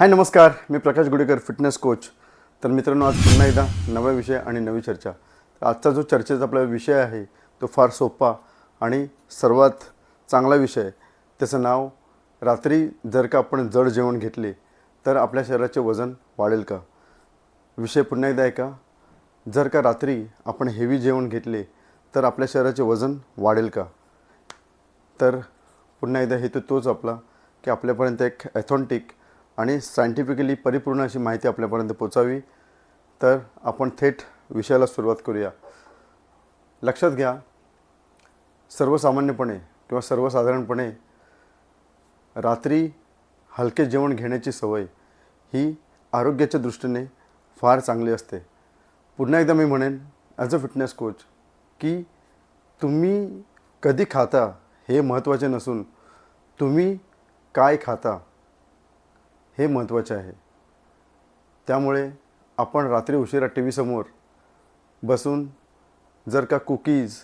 हाय नमस्कार, मी प्रकाश Gudekar, fitness coach. तर मित्रांनो, आज पुन्हा एकदा नवा विषय आणि नवी चर्चा. तर आजचा जो चर्चेचा आपला विषय आहे तो फार सोपा आणि सर्वात चांगला विषय. त्याचं नाव, रात्री जर का आपण जड जेवण घेतले तर आपल्या शरीराचे वजन वाढेल का. विषय पुन्हा एकदा आहे का, जर का रात्री आपण हेवी जेवण घेतले तर आपल्या शरीराचे वजन वाढेल का. तर पुन्हा एकदा हेतू तोच आपला की आपल्यापर्यंत एक ॲथॉन्टिक आणि सायंटिफिकली परिपूर्ण अशी माहिती आपल्यापर्यंत पोचावी. तर आपण थेट विषयाला सुरुवात करूया. लक्षात घ्या, सर्वसामान्यपणे किंवा सर्वसाधारणपणे रात्री हलके जेवण घेण्याची सवय ही आरोग्याच्या दृष्टीने फार चांगली असते. पुन्हा एकदा मी म्हणेन ॲज अ फिटनेस कोच की तुम्ही कधी खाता हे महत्त्वाचे नसून तुम्ही काय खाता हे महत्त्वाचे आहे. त्यामुळे आपण रात्री उशिरा टी व्हीसमोर बसून जर का कुकीज,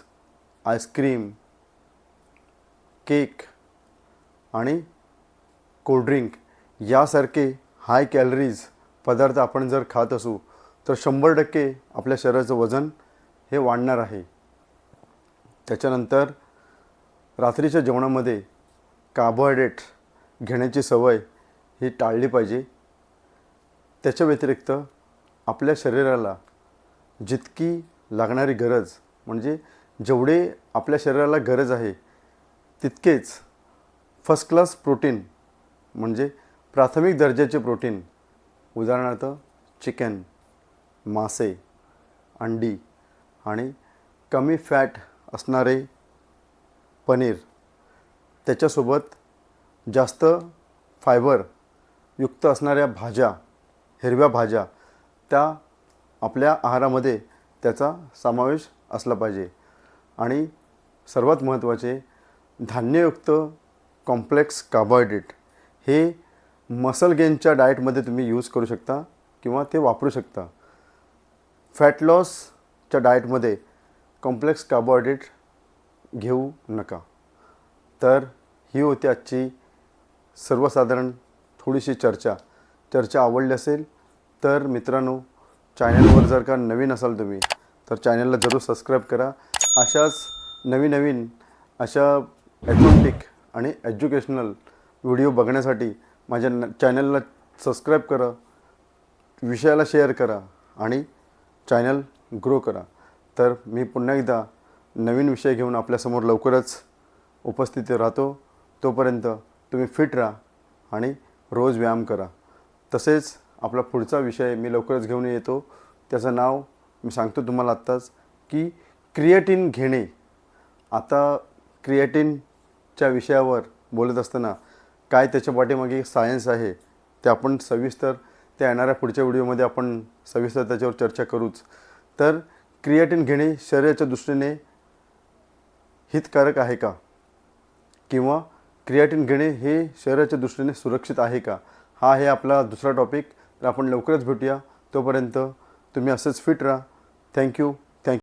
आईस्क्रीम, केक आणि कोल्ड्रिंक यासारखे हाय कॅलरीज पदार्थ आपण जर खात असू तर 100% आपल्या शरीराचं वजन हे वाढणार आहे. त्याच्यानंतर रात्रीच्या जेवणामध्ये कार्बोहायड्रेट घेण्याची सवय ही टाळली पाहिजे. त्याच्या व्यतिरिक्त आपल्या शरीराला जितकी लागणारी गरज, म्हणजे जेवढे आपल्या शरीराला गरज आहे तितकेच फर्स्ट क्लास प्रोटीन, म्हणजे प्राथमिक दर्जाचे प्रोटीन, उदाहरणार्थ चिकन, मासे, अंडी आणि कमी फॅट असणारे पनीर, त्याच्यासोबत जास्त फायबर युक्त असणाऱ्या भाज्या, हिरव्या भाज्या, त्या आपल्या आहारामध्ये त्याचा समावेश असला पाहिजे. आणि सर्वात महत्त्वाचे, धान्ययुक्त कॉम्प्लेक्स कार्बोहायड्रेट हे मसल गेनच्या डाएटमध्ये तुम्ही यूज करू शकता किंवा ते वापरू शकता. फॅट लॉसच्या डाएटमध्ये कॉम्प्लेक्स कार्बोहायड्रेट घेऊ नका. तर ही होती आजची सर्वसाधारण थोडीशी चर्चा आवडली असेल तर मित्रांनो, चॅनलवर जर का नवीन असाल तुम्ही तर चॅनलला जरूर सबस्क्राईब करा. अशाच नवीन अशा ॲथॉन्टिक आणि एज्युकेशनल व्हिडिओ बघण्यासाठी माझ्या चॅनलला सबस्क्राईब करा, विषयाला शेअर करा आणि चॅनल ग्रो करा. तर मी पुन्हा एकदा नवीन विषय घेऊन आपल्यासमोर लवकरच उपस्थित राहतो. तोपर्यंत तुम्ही फिट राहा आणि रोज व्यायाम करा. तसेच आपला पुढचा विषय मी लवकरच घेऊन येतो. त्याचं नाव मी सांगतो तुम्हाला आत्ताच की क्रिएटिन घेणे. आता क्रिएटिनच्या विषयावर बोलत असताना काय त्याच्या पाठीमागे सायन्स आहे ते आपण सविस्तर त्या येणाऱ्या पुढच्या व्हिडिओमध्ये आपण सविस्तर त्याच्यावर चर्चा करूच. तर क्रिएटिन घेणे शरीराच्या दृष्टीने हितकारक आहे का, किंवा क्रिएटिन घेणे हे शरीराच्या दृष्टीने सुरक्षित आहे का, हा आहे आपला दुसरा टॉपिक. तर आपण लवकरच भेटूया. तोपर्यंत तुम्ही असंच फिट राहा. थँक्यू.